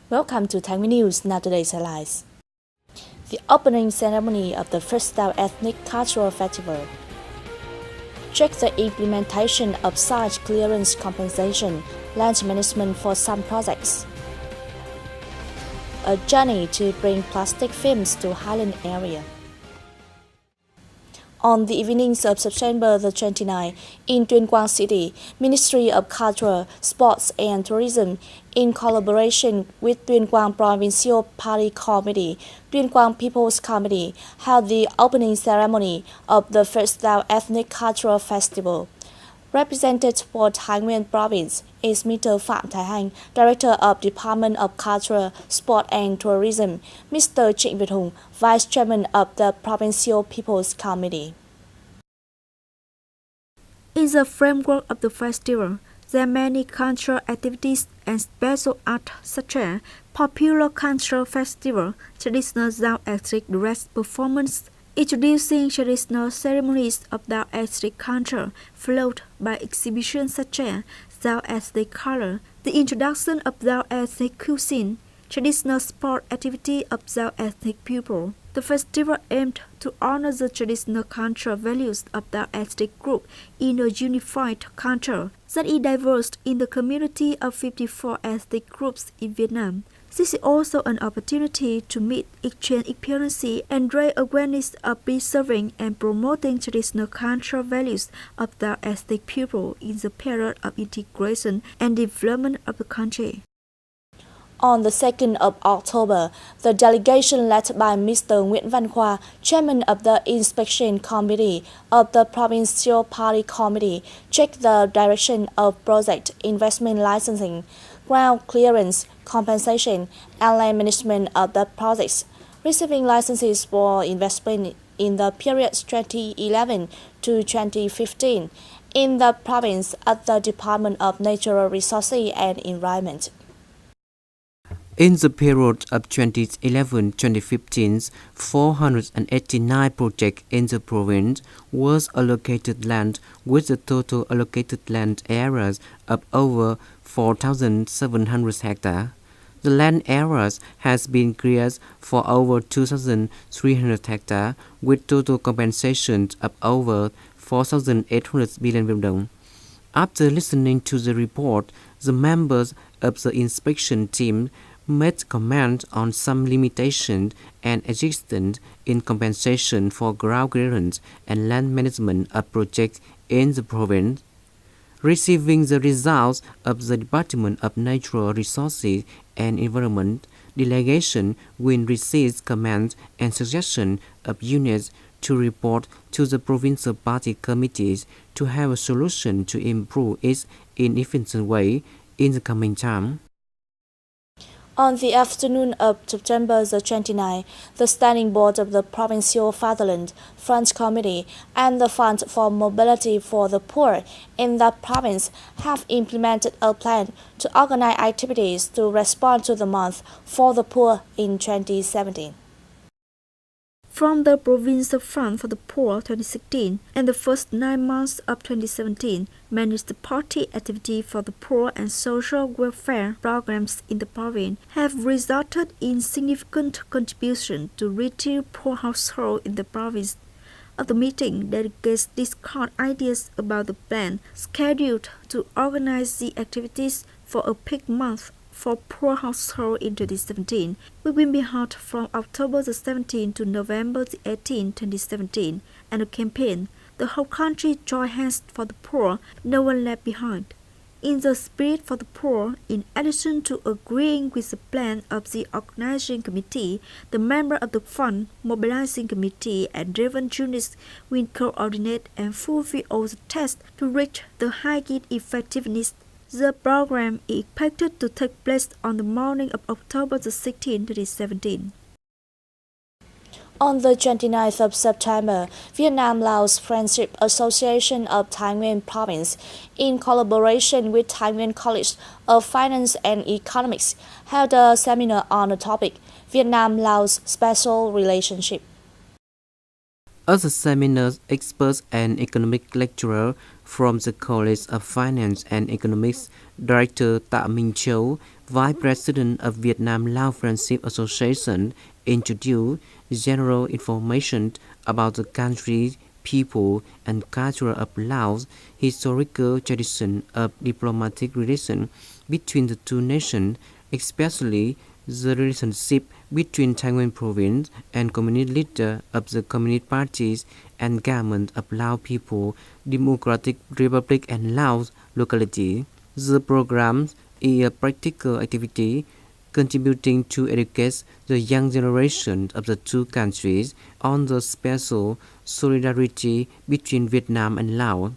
Welcome to Thái News, now today's highlights. The opening ceremony of the first Laos Ethnic Cultural Festival. Check the implementation of site clearance compensation, land management for some projects. A journey to bring plastic films to Highland area. On the evenings of September the 29th, in Tuyên Quang City, Ministry of Culture, Sports and Tourism, in collaboration with Tuyên Quang Provincial Party Committee, Tuyên Quang People's Committee, held the opening ceremony of the first Laos Ethnic Cultural Festival. Represented for Thái Nguyên Province is Mr. Phạm Thái Hành, Director of Department of Culture, Sport and Tourism, Mr. Trịnh Việt Hùng, Vice Chairman of the Provincial People's Committee. In the framework of the festival, there are many cultural activities and special art such as popular cultural festival, traditional Laos ethnic dress performance, introducing traditional ceremonies of Laos ethnic culture, followed by exhibitions such as Laos ethnic color, the introduction of Laos ethnic cuisine, traditional sport activity of Laos ethnic people. The festival aimed to honor the traditional cultural values of the ethnic group in a unified culture that is diverse in the community of 54 ethnic groups in Vietnam. This is also an opportunity to meet, exchange experiences, and raise awareness of preserving and promoting traditional cultural values of the ethnic people in the period of integration and development of the country. On the 2nd of October, the delegation led by Mr. Nguyen, Chairman of the Inspection Committee of the Provincial Party Committee, checked the direction of project investment licensing, ground clearance, compensation, and land management of the projects, receiving licenses for investment in the period 2011 to 2015 in the province at the Department of Natural Resources and Environment. In the period of 2011-2015, 489 projects in the province was allocated land with a total allocated land areas of over 4,700 hectares. The land areas has been cleared for over 2,300 hectares with total compensation of over 4,800 billion dong. After listening to the report, the members of the inspection team made comment on some limitations and existence in compensation for ground clearance and land management of projects in the province. Receiving the results of the Department of Natural Resources and Environment, delegation will receive comments and suggestions of units to report to the provincial party committees to have a solution to improve it in efficient way in the coming time. On the afternoon of September the 29th, the Standing Board of the Provincial Fatherland Front Committee and the Fund for Mobility for the Poor in the province have implemented a plan to organize activities to respond to the month for the poor in 2017. From the Provincial Fund for the Poor 2016 and the first 9 months of 2017, many party activity for the poor and social welfare programs in the province have resulted in significant contribution to reaching poor households in the province. At the meeting, delegates discussed ideas about the plan scheduled to organize the activities for a peak month for poor households in 2017, which will be held from October the 17th to November the 18th, 2017, and a campaign, The Whole Country Join Hands for the Poor, No One Left Behind. In the spirit for the poor, in addition to agreeing with the plan of the organizing committee, the member of the fund mobilizing committee and driven units will coordinate and fulfill all the tasks to reach the highest effectiveness. The program is expected to take place on the morning of October the 16th, 2017. On the 29th of September, Vietnam-Laos Friendship Association of Thái Nguyên Province, in collaboration with Thái Nguyên College of Finance and Economics, held a seminar on the topic Vietnam-Laos Special Relationship. As a seminar expert and economic lecturer from the College of Finance and Economics, Director Tạ Minh Châu, Vice President of Vietnam-Lao Friendship Association, introduced general information about the country, people, and culture of Laos, historical tradition of diplomatic relations between the two nations, especially the relationship between Nguyen province and communist leaders of the Communist parties and government of Lao People Democratic Republic and Laos locality. The program is a practical activity contributing to educate the young generation of the two countries on the special solidarity between Vietnam and Laos.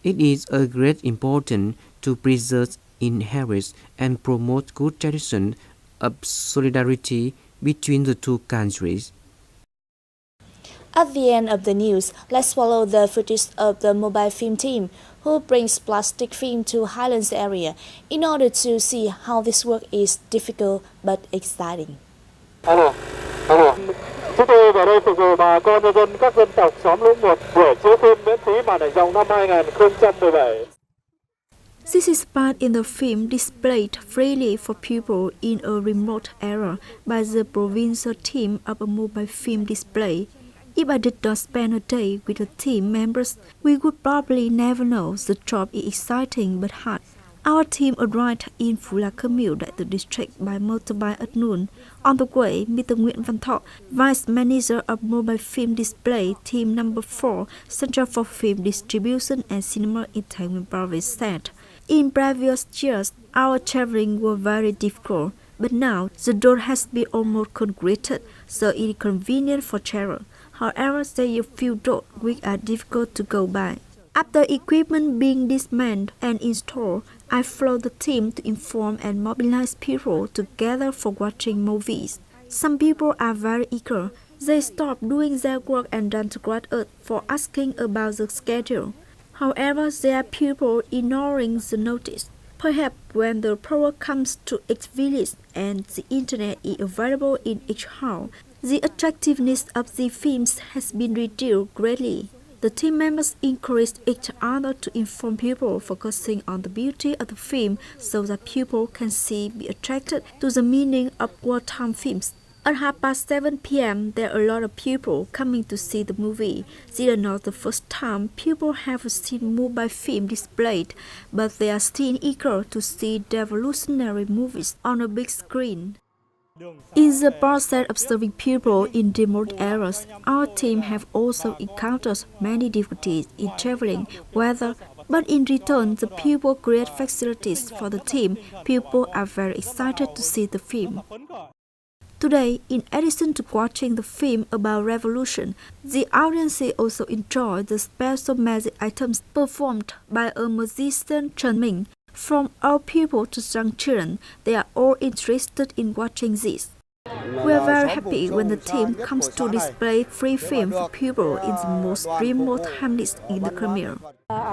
It is of great importance to preserve, inherit, and promote good traditions of solidarity between the two countries. At the end of the news, let's follow the footage of the mobile film team who brings plastic film to Highlands area in order to see how this work is difficult but exciting. Chúng tôi vào đây phục vụ bà con nhân dân các dân tộc xóm Lũng 1 buổi chiếu phim miễn phí màn ảnh rộng năm 2017. This is part in the film displayed freely for people in a remote area by the provincial team of a mobile film display. If I did not spend a day with the team members, we would probably never know the job is exciting but hard. Our team arrived in Phula Commune at the district by motorbike at noon. On the way, Mr. Nguyen, Vice Manager of Mobile Film Display, Team Number 4, Center for Film Distribution and Cinema in Thái Nguyên Province, said, "In previous years, our traveling was very difficult, but now the road has been almost concreted, so it is convenient for travel. However, there are a few roads which are difficult to go by." After equipment being dismantled and installed, I followed the team to inform and mobilize people together for watching movies. Some people are very eager. They stop doing their work and run toward us for asking about the schedule. However, there are people ignoring the notice. Perhaps when the power comes to each village and the internet is available in each house, the attractiveness of the films has been reduced greatly. The team members encouraged each other to inform people, focusing on the beauty of the film so that people can be attracted to the meaning of wartime films. At 7:30 p.m., there are a lot of people coming to see the movie. This is not the first time people have seen mobile film displayed, but they are still eager to see revolutionary movies on a big screen. In the process of serving people in remote areas, our team have also encountered many difficulties in traveling, weather, but in return, the people create facilities for the team. People are very excited to see the film. Today, in addition to watching the film about revolution, the audience also enjoyed the special magic items performed by a musician Trần Minh. From old people to young children, they are all interested in watching this. We are very happy when the team comes to display free film for people in the most remote hamlets in the Khmer.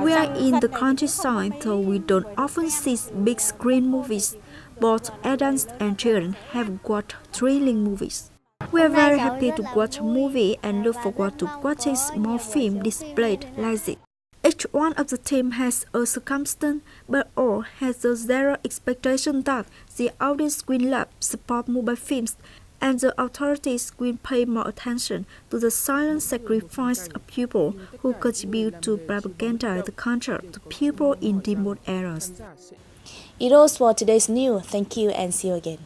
We are in the countryside, so we don't often see big screen movies. Both adults and children have watched thrilling movies. We are very happy to watch a movie and look forward to watching more films displayed like this. Each one of the team has a circumstance, but all has the zero expectation that the audience will love, support mobile films, and the authorities will pay more attention to the silent sacrifice of people who contribute to propaganda the culture to people in remote areas. It was for today's news. Thank you and see you again.